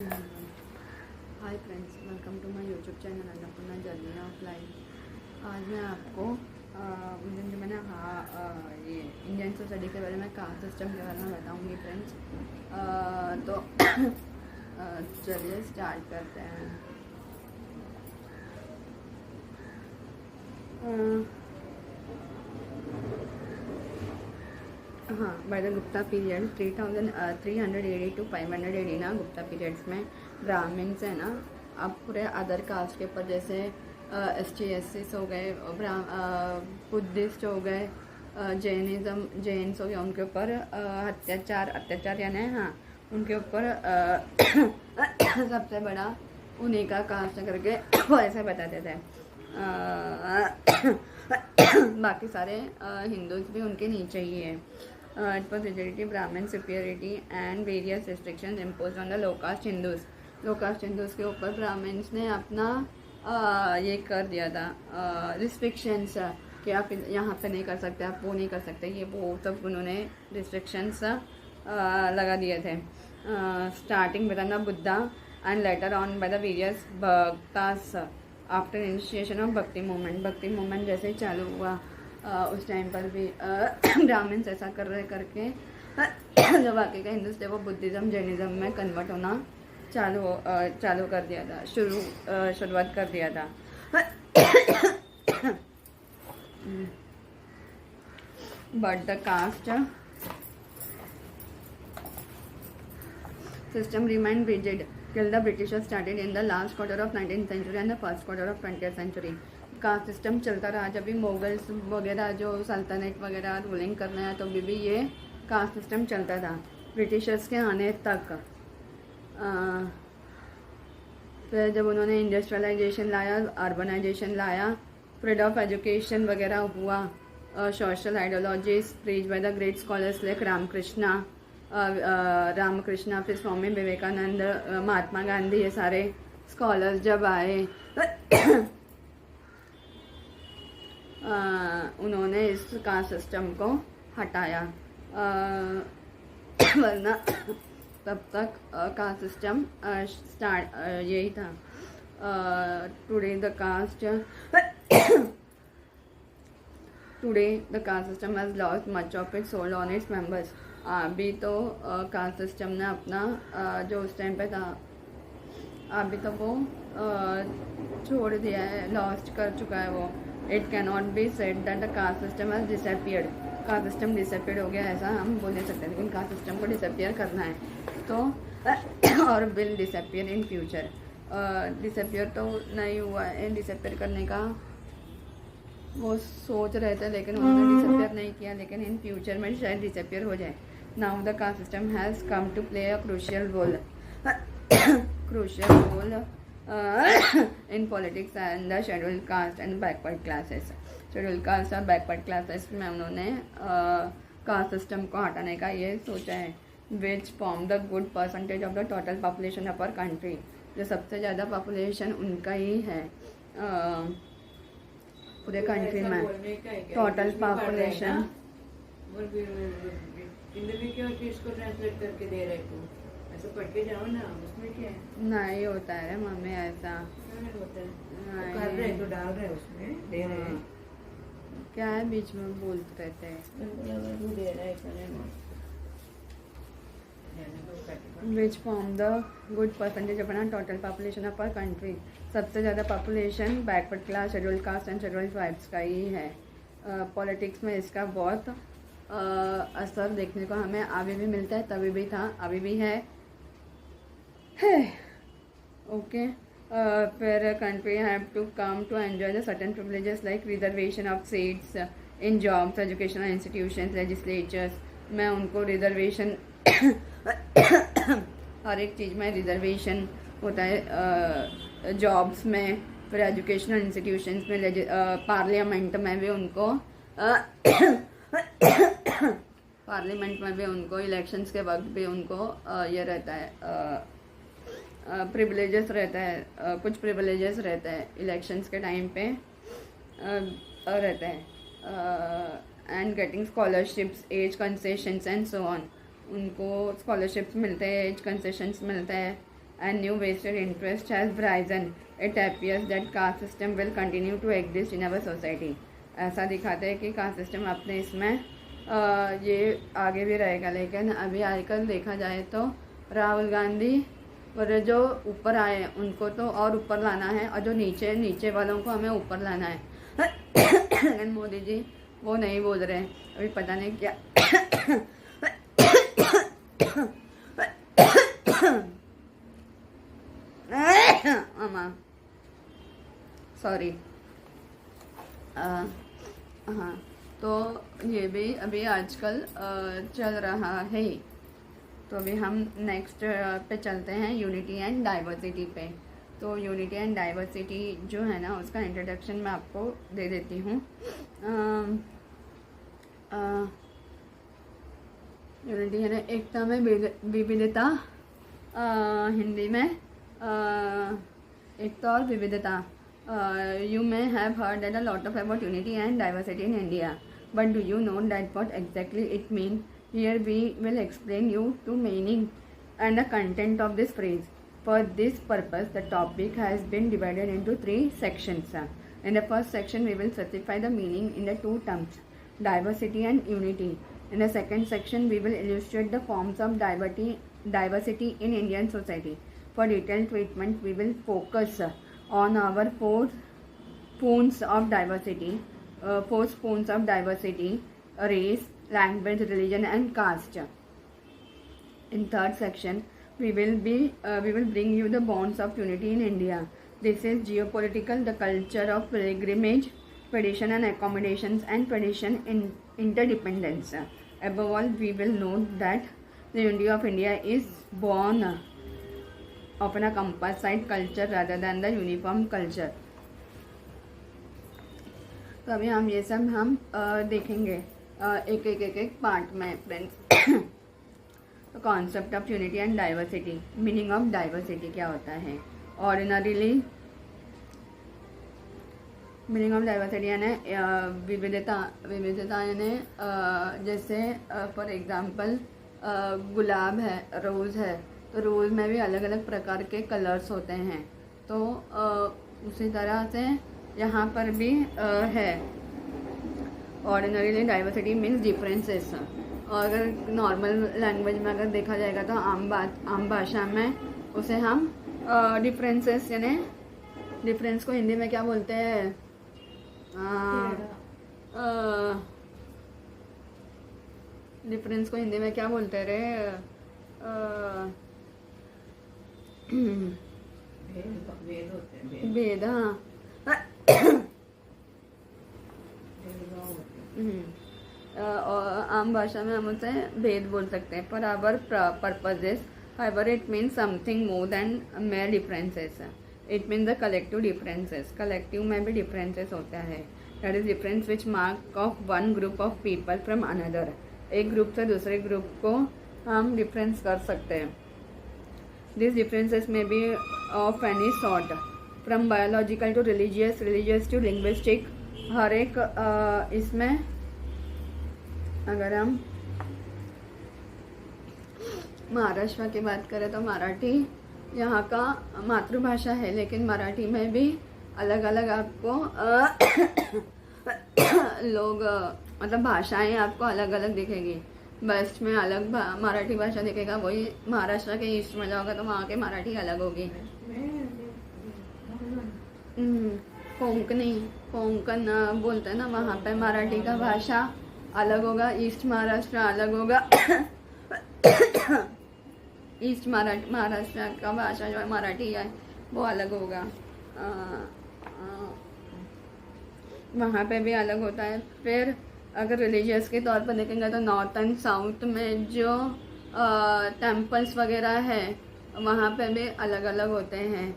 Hi friends, welcome to my YouTube channel Annapurna journey of life. आज मैं आपको मैंने ये इंडियन सोसाइटी के बारे में, कास्ट सिस्टम के बारे में बताऊंगी फ्रेंड्स। तो चलिए स्टार्ट करते हैं। हाँ, by the Gupta period 3380 to 500 AD ना, गुप्ता पीरियड्स में ब्राह्मण्स है ना, अब पूरे अदर कास्ट के ऊपर जैसे ST/SCs हो गए, बुद्धिस्ट हो गए, जैन्स हो गए, उनके ऊपर अत्याचार यानी हाँ उनके ऊपर सबसे बड़ा उन्हीं का कास्ट करके वो ऐसे बताते थे। बाकी सारे हिंदूज भी उनके नीचे ही है। It was rigidity, Brahmin superiority and various restrictions imposed on the low caste Hindus. Low caste Hindus के ऊपर ब्राह्मण्स ने अपना ये कर दिया था, रिस्ट्रिक्शंस कि आप यहाँ पे नहीं कर सकते, आप वो नहीं कर सकते, ये वो सब उन्होंने रिस्ट्रिक्शंस लगा दिए थे। Starting with the Buddha and later on by the various bhaktas after initiation of bhakti movement जैसे चालू हुआ उस टाइम पर भी ब्राह्मण्स ऐसा कर रहे करके जो बाकी का हिंदूज थे वो बुद्धिज़्म जैनिज़्म में कन्वर्ट होना चालू कर दिया था, शुरुआत कर दिया था। But the caste system remained rigid till the Britishers started in the last quarter of 19th century and the first quarter of 20th century. Caste system चलता रहा जब भी मुगल्स वगैरह जो सल्तनत वगैरह रूलिंग कर रहे हैं, तो भी ये कास्ट सिस्टम चलता था ब्रिटिशर्स के आने तक। फिर जब उन्होंने इंडस्ट्रियलाइजेशन लाया, अर्बनाइजेशन लाया, फ्रीडम ऑफ एजुकेशन वगैरह हुआ, social ideologies preach by the great scholars like Ramakrishna, फिर स्वामी विवेकानंद, महात्मा गांधी, ये सारे स्कॉलर्स जब आए उन्होंने इस कास्ट सिस्टम को हटाया, वरना तब तक कास्ट सिस्टम यही था। Today the caste system has lost much of its hold on its members. अभी तो कास्ट सिस्टम ने अपना जो उस टाइम पे था, अभी तो वो छोड़ दिया है, लॉस्ट कर चुका है वो। It can not be said that the caste system has disappeared. Caste system disappeared हो गया ऐसा हम बोल नहीं सकते, लेकिन कास्ट सिस्टम को डिसअपियर करना है तो और will disappear in future. Disappear तो नहीं हुआ है, डिसअपियर करने का वो सोच रहे थे, लेकिन उन्होंने डिसअपियर नहीं किया, लेकिन इन फ्यूचर में शायद डिसअपियर हो जाए। Now the caste system has come to play a crucial role in politics and the scheduled caste and backward classes. scheduled caste और backward classes में उन्होंने कास्ट सिस्टम को हटाने का ये सोचा है। which form the good percentage of the total population of our country, जो सबसे ज़्यादा पॉपुलेशन उनका ही है पूरे कंट्री में। टोटल पॉपुलेशन ऐसा पढ़ के जाओ ना, उसमें क्या है? नहीं होता है मम्मी ऐसा, नहीं होता है, कर रहे तो डाल रहे उसमें, दे रहे हैं। क्या है बीच में बोलते रहते हैं, दे रहा है which form the good percentage अपना total population of our country. सबसे ज़्यादा population backward class, scheduled caste and scheduled tribes का ही है। पॉलिटिक्स में इसका बहुत असर देखने को हमें अभी भी मिलता है, तभी भी था, अभी भी है। ओके, फिर country have to come to enjoy the certain privileges like reservation of seats in jobs, educational institutions, legislatures में उनको रिजर्वेशन हर एक चीज़ में रिजर्वेशन होता है, जॉब्स में, फिर एजुकेशनल इंस्टीट्यूशंस में, पार्लियामेंट में भी उनको पार्लियामेंट में भी उनको इलेक्शंस के वक्त भी उनको ये रहता है, प्रिविलेजेस रहता है, कुछ प्रिविलेजेस रहता है इलेक्शंस के टाइम पे रहता है। And getting scholarships, as concessions and so on, उनको स्कॉलरशिप्स मिलते हैं, एज कंसेशंस मिलते हैं, and new vested interest has arisen, it appears that caste system will continue to exist in our society. ऐसा दिखाते हैं कि कास्ट सिस्टम अपने इसमें ये आगे भी रहेगा, लेकिन अभी आजकल देखा जाए तो राहुल गांधी और जो ऊपर आए उनको तो और ऊपर लाना है, और जो नीचे नीचे वालों को हमें ऊपर लाना है। लेकिन मोदी जी वो नहीं बोल रहे हैं, अभी पता नहीं क्या सॉरी। हाँ, तो ये भी अभी आजकल चल रहा है। तो अभी हम नेक्स्ट पे चलते हैं, यूनिटी एंड डाइवर्सिटी पे। तो यूनिटी एंड डाइवर्सिटी जो है ना, उसका इंट्रोडक्शन मैं आपको दे देती हूँ। यूनिटी है ना, एकता में विविधता, हिंदी में एकता और विविधता। You may have heard that a lot of about unity and diversity in India, but do you know that what exactly it means? Here we will explain you to meaning and the content of this phrase. For this purpose, the topic has been divided into 3 sections. In the first section, we will specify the meaning in the 2 terms, diversity and unity. In the second section, we will illustrate the forms of diversity in Indian society. For detailed treatment, we will focus on our 4 spoons of diversity, race, language, religion and caste. In third section, we will bring you the bonds of unity in India. This is geopolitical, the culture of pilgrimage, tradition and accommodations, and tradition in interdependence. Above all, we will note that the unity of India is born of a composite culture rather than the uniform culture. तो अभी हम ये सब हम देखेंगे एक part में friends. तो concept of unity and diversity, meaning of diversity क्या होता है? ऑर्डिनरीली मीनिंग ऑफ डाइवर्सिटी यानी विविधता यानी जैसे फॉर एग्जांपल गुलाब है, रोज़ है, तो रोज़ में भी अलग अलग प्रकार के कलर्स होते हैं। तो उसी तरह से यहाँ पर भी है। Ordinarily diversity means differences. और अगर नॉर्मल लैंग्वेज में अगर देखा जाएगा तो आम भाषा में उसे हम डिफरेंसेस यानी डिफरेंस को हिंदी में क्या बोलते हैं? डिफरेंस को हिंदी में क्या बोलते रे? भेद। हाँ, आम भाषा में हम उसे भेद बोल सकते हैं। Per hour purposes however it means something more than mayor differences. It means the collective differences. Collective में भी डिफरेंसेस होता है। That is difference which mark of one group of people from another. एक ग्रुप से दूसरे group को हम difference कर सकते हैं। These differences may be of any sort, from biological to religious to linguistic. हर एक इसमें अगर हम महाराष्ट्र की बात करें तो मराठी यहाँ का मातृभाषा है, लेकिन मराठी में भी अलग अलग आपको लोग मतलब भाषाएं आपको अलग अलग दिखेगी। वेस्ट में अलग मराठी भाषा दिखेगा, वही महाराष्ट्र के ईस्ट में जाओगे तो वहाँ के मराठी अलग होगी। कोंकण बोलते हैं ना, वहाँ पे मराठी का भाषा अलग होगा, ईस्ट महाराष्ट्र अलग होगा। ईस्ट महाराष्ट्र का भाषा जो है मराठी है वो अलग होगा। वहाँ पे भी अलग होता है। फिर अगर रिलीजियस के तौर पर देखेंगे तो नॉर्थ एंड साउथ में जो टेम्पल्स वगैरह है वहाँ पे भी अलग अलग होते हैं।